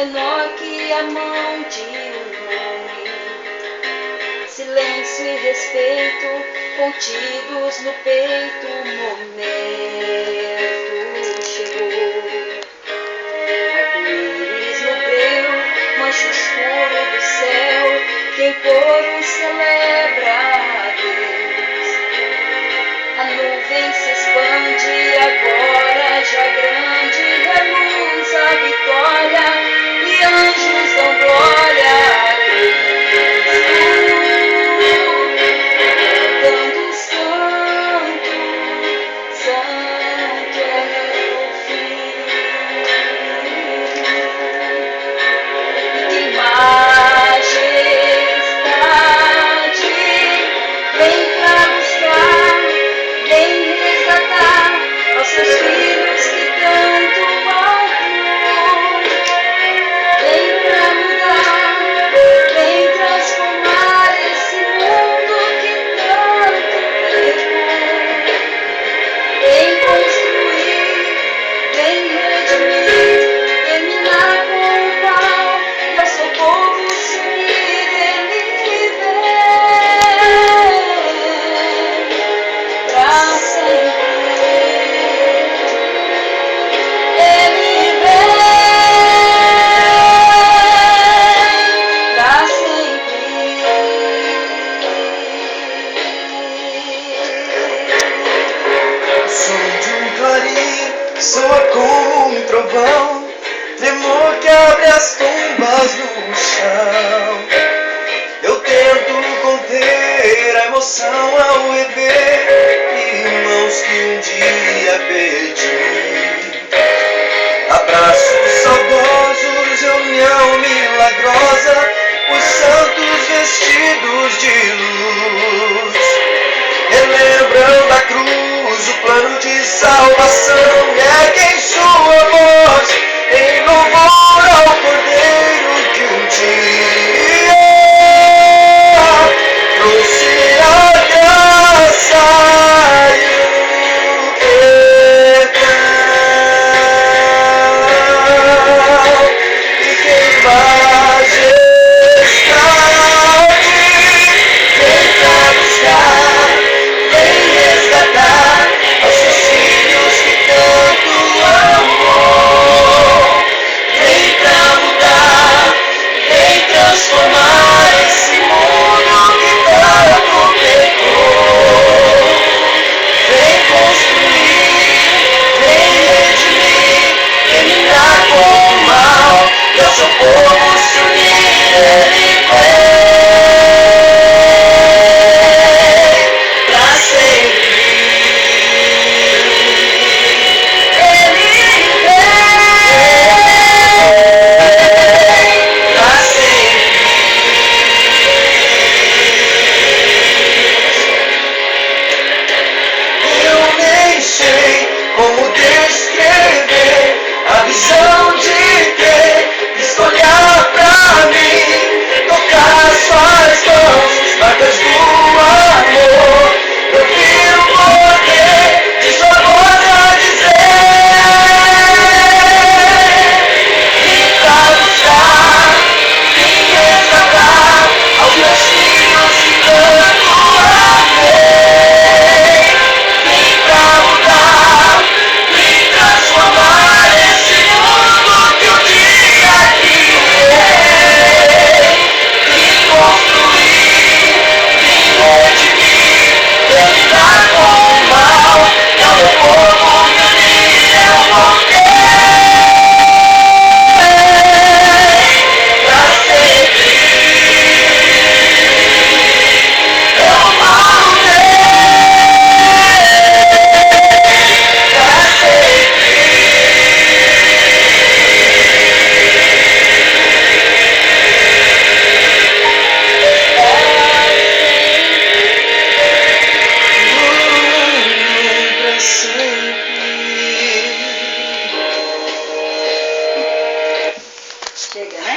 menor que a mão de um homem. Silêncio e respeito contidos no peito, o momento chegou. Arco-íris no breu, mancha escuro do céu, que em coro celebra a Deus. A nuvem se expande agora já grande, reluz a vitória e anjos dão glória a Deus. Cantando santo, santo é o Filho. E que majestade vem pra buscar, vem resgatar aos seus filhos que tanto amou. Vem pra mudar, vem transformar esse mundo que tanto pecou. Vem construir, vem redimir, terminar com o mal e ao seu povo se unir. Ele vem pra sempre. Ele vem pra sempre. O som de um clarim soa como um trovão, tremor que abre as tumbas no chão. Eu tento conter a emoção ao rever irmãos que um dia perdi. Abraços saudosos, reunião milagrosa, os santos vestidos de luz. Relembram da cruz o plano de salvação, erguem sua voz em louvor ao Cordeiro que um dia trouxe a graça e o perdão. E quem majestade vem pra buscar, vem resgatar aos seus filhos que tanto amou. Vem pra mudar, vem transformar esse mundo que tanto pecou. Vem construir, vem redimir, terminar com o mal e ao seu povo se unir. Ele vem pra sempre. Ele vem pra sempre. Eu nem sei como descrever a visão de quem escolher pra mim, tocar suas mãos, marcas do